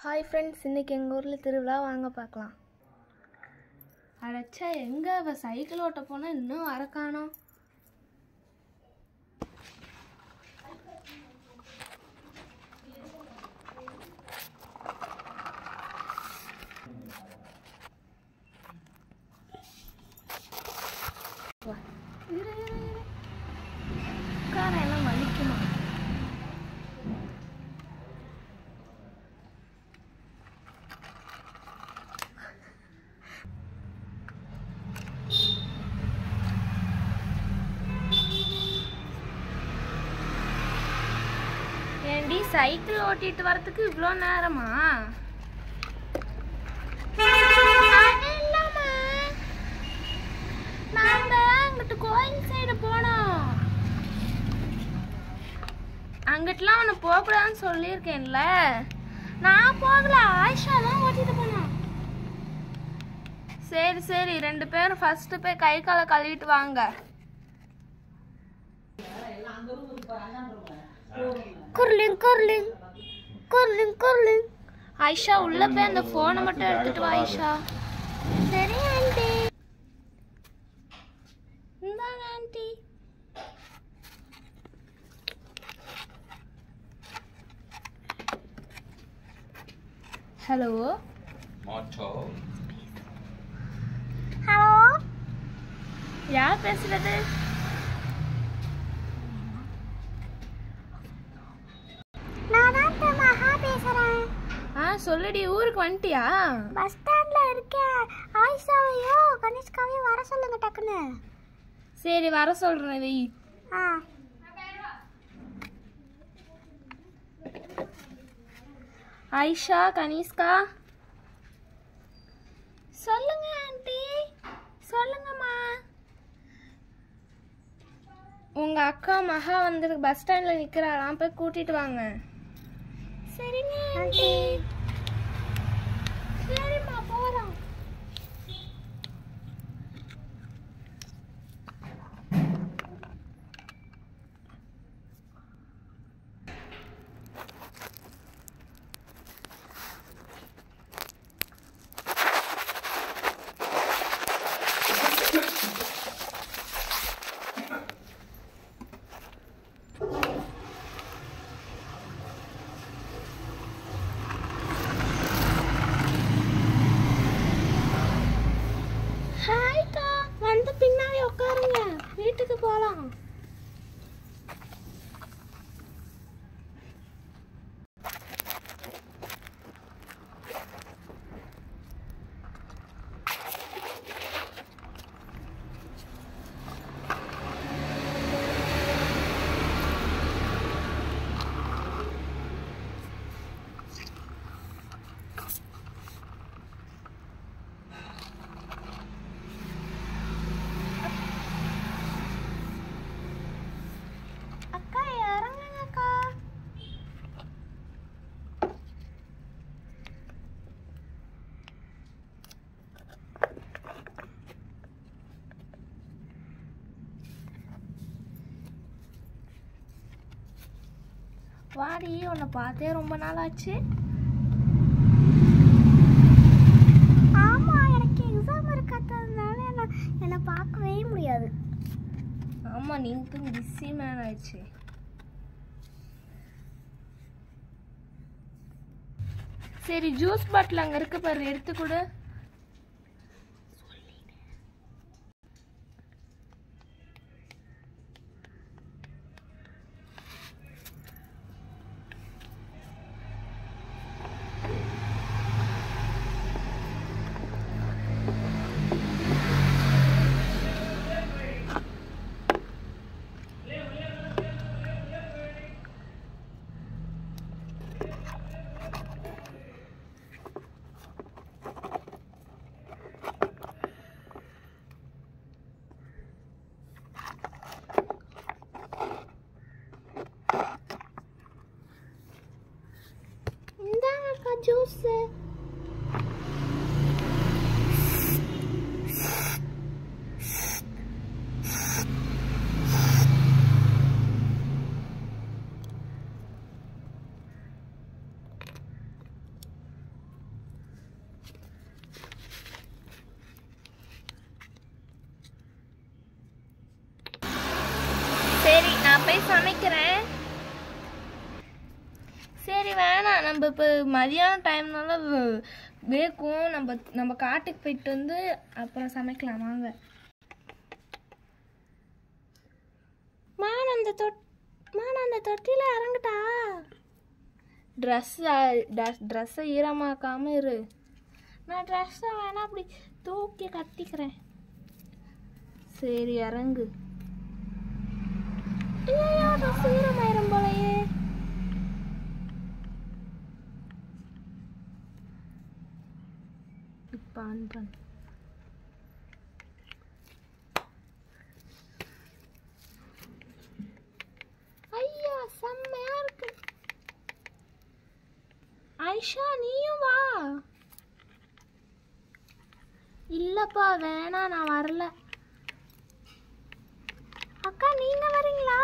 Hi friends, இன்றைக்கி எங்கள் ஊரில் திருவிழா, வாங்க பார்க்கலாம். அடைச்சா எங்கே அவள் சைக்கிள் ஓட்ட போனால் இன்னும் வர காணோம். காரம் எல்லாம் வலிக்குமா? ஏண்டி சைக்கிள் ஓட்டிட்டு வரதுக்கு இவ்வளோ நேரமா? நாங்க அங்கிட்டு கோயில் சைடு போனோம். அங்கிட்டலாம் அவனை போகக்கூடாதுன்னு சொல்லியிருக்கேன்ல. நான் போகல, ஆயிஷா தான் ஓட்டிட்டு போனான். சரி சரி, ரெண்டு பேரும் ஃபர்ஸ்ட் போய் கை காலை கழுவிட்டு வாங்க. குர்லிங் குர்லிங் குர்லிங் குர்லிங். ஆயிஷா உள்ள போய் அந்த போனை மட்டும் எடுத்துட்டு வா ஆயிஷா. சரி ஆண்டி. இந்தாங்க ஆண்டி. ஹலோ மாட்டோ. ஹலோ, யார் பேசுறது? சொல்லுடி, ஊருக்கு வந்துட்டியா? பஸ் ஸ்டாண்ட்ல இருக்கேன். ஆயிஷாவையும் கனிஷ்காவையும் வர சொல்லுங்க டக்குன்னு. சரி, வர சொல்றேன், வெய். ஆயிஷா, கனிஷ்கா. சொல்லுங்க ஆண்டி. சொல்லுங்கம்மா. உங்க அக்கா மகா வந்து பஸ் ஸ்டாண்ட்ல நிக்கிறாளாம், போய் கூட்டிட்டு வாங்க. சரிங்க ஆண்டி. சரிம்மா, போறோம். ஹாய்க்கா, வந்து பின்னாடி உட்காருங்க, வீட்டுக்கு போலாம். அக்கா இறங்குங்க அக்கா. வாடி, உன்னை பார்த்தே ரொம்ப நாள் ஆச்சு. ஆமா, எனக்கு எக்ஸாம் இருக்கிறதுனால என்னை பார்க்கவே முடியாது. ஆமா, நீங்க பிஸி மேன் ஆயிடுச்சு. சரி, ஜூஸ் பாட்டில் அங்க இருக்கு பாரு, எடுத்து கொடு. இந்தாங்க அக்கா ஜூஸ். நம்ம இப்போ மதியானம் டைம்னால வேக்கும். நம்ம காட்டுக்கு போயிட்டு வந்து அப்புறம் சமைக்கலாம் வாங்க. அந்த தொட்டியில் இறங்குட்டா. ட்ரெஸ்ஸை ஈரமாக்காம இரு. நான் ட்ரெஸ்ஸை வேணா அப்படி தூக்கி கட்டிக்கிறேன். சரி இறங்கு. ட்ரெஸ் ஈரமாயிரம் போலையே. இப்போ ஆன் பண்ணு. ஐயா செம்மையா இருக்கு. ஐஷா நீயும் வா. இல்லப்பா வேணாம், நான் வரல. அக்கா நீங்க வரீங்களா?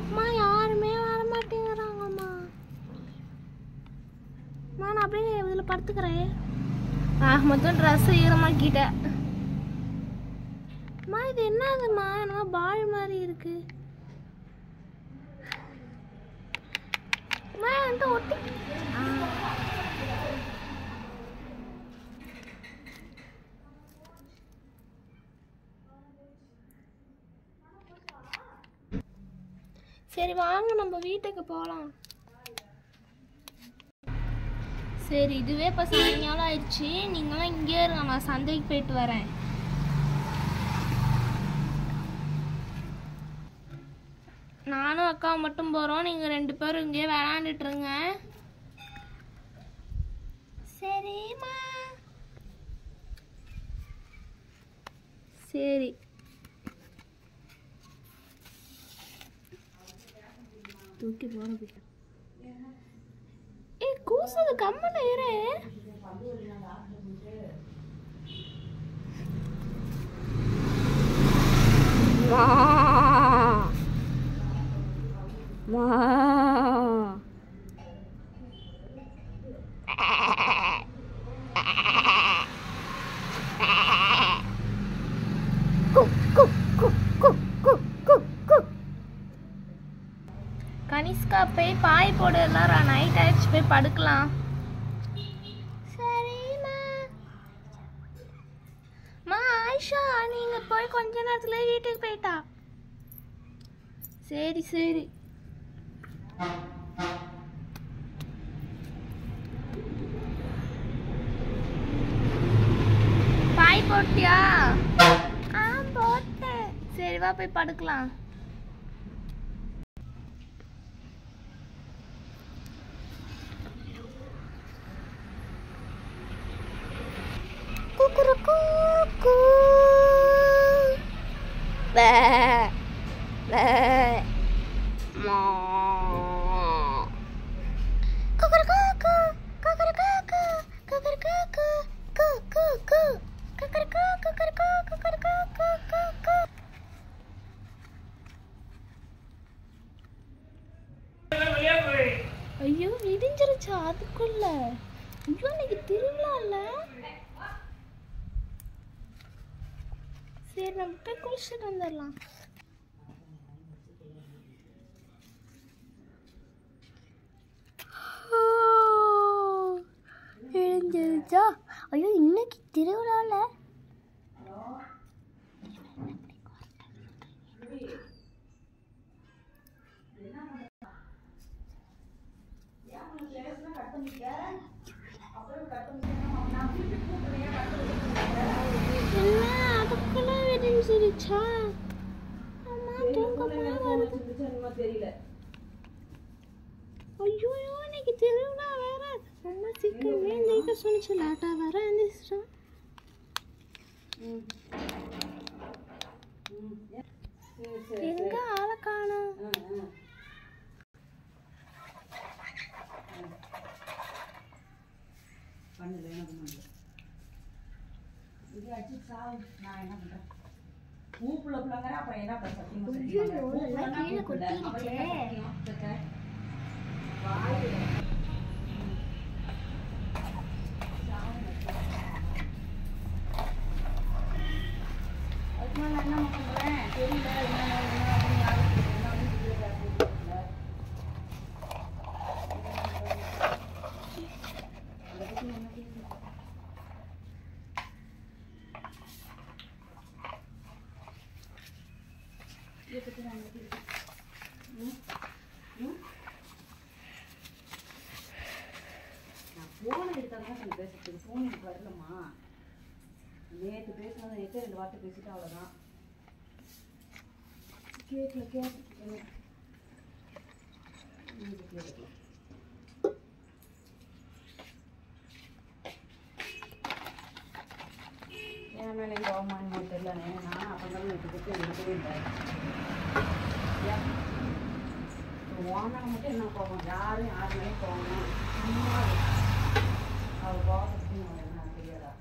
அம்மா யாருமே வர மாட்டேங்கிறாங்கம்மா. நான் அப்படியே இதில் படுத்துக்கிறேன். மொத்தம் ட்ரெஸ் ஈரமாக்கிட்டேன். அம்மா இது என்னதும்மா? என்னமோ பால் மாதிரி இருக்கு. அம்மா வந்து ஒட்டி. சரி வாங்க நம்ம வீட்டுக்கு போகலாம். சரி இதுவே இப்போ சாயங்காலம் ஆயிடுச்சு. நீங்களாம் இங்கே இருங்க, நான் சந்தைக்கு போயிட்டு வரேன். நானும் அக்கா மட்டும் போகிறோம். நீங்கள் 2 பேரும் இங்கே விளையாண்டுட்டுருங்க. சரிம்மா. சரி தூக்கி போகிறது. கூசுது கம்மல இரு. கனிஷ்கா போய் பாய் போடு. எல்லாரும் நைட் ஆயிடுச்சு, போய் படுக்கலாம். சரிம்மா. ஆயிஷா நீங்க போய் கொஞ்ச நேரத்துல வீட்டுக்கு போயிட்டா. சரி சரி. பாய் போட்டியா? போட்டேன். சரி வா போய் படுக்கலாம். ஐயோ விடிஞ்சிருச்சா அதுக்குள்ள? ஐயோ இன்னைக்கு திருவிழா இல்ல. சரி நம்ம போய் குளிச்சுட்டு வந்துடலாம். விடிஞ்சிருச்சா? ஐயோ இன்னைக்கு திருவிழால. அதுக்குள்ள விடிஞ்சிருச்சா? அம்மா தூக்கமா வருது. ஐயோ இன்னைக்கு திருவிழா வேற. ரொம்ப சீக்கிரமே எந்திரிக்க சொன்னிச்சு. லேட்டா வேற எந்திரிச்சிட்டோம். எங்க ஆளை காணோம்? எடுத்தாங்க கொஞ்சம் பேசுறதுக்கு ஃபோன் எனக்கு வரலம்மா. நேற்று பேசுனது நேற்று 2 வார்த்தை பேசிட்டு அவ்வளோதான். கேட்கல கேட்கல என் மேலே கோவமானு தெரியலண்ணே. நானும் அப்போ தான் எடுத்துக்கிட்டு இருக்கவே இல்லை. ஓனாக மட்டும் என்ன போவோம், யாரும் மேலே போகணும். சும்மா அவள் கோவத்துக்கு என்ன தெரியாதா?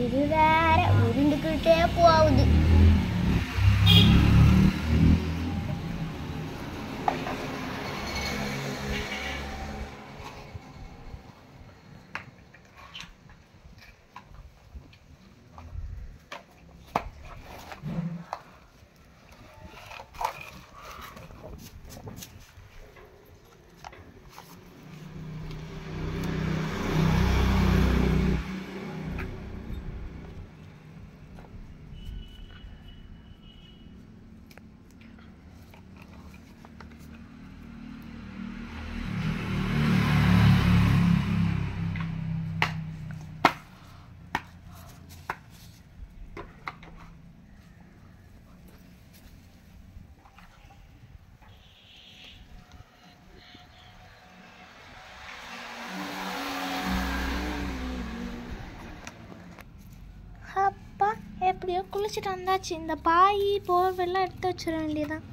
இது வேற உருண்டுக்கிட்டே போகுது. அப்பா எப்படியோ குளிச்சுட்டு வந்தாச்சு. இந்த பாய் போர்வெல்லாம் எடுத்து வச்சிட வேண்டியதான்.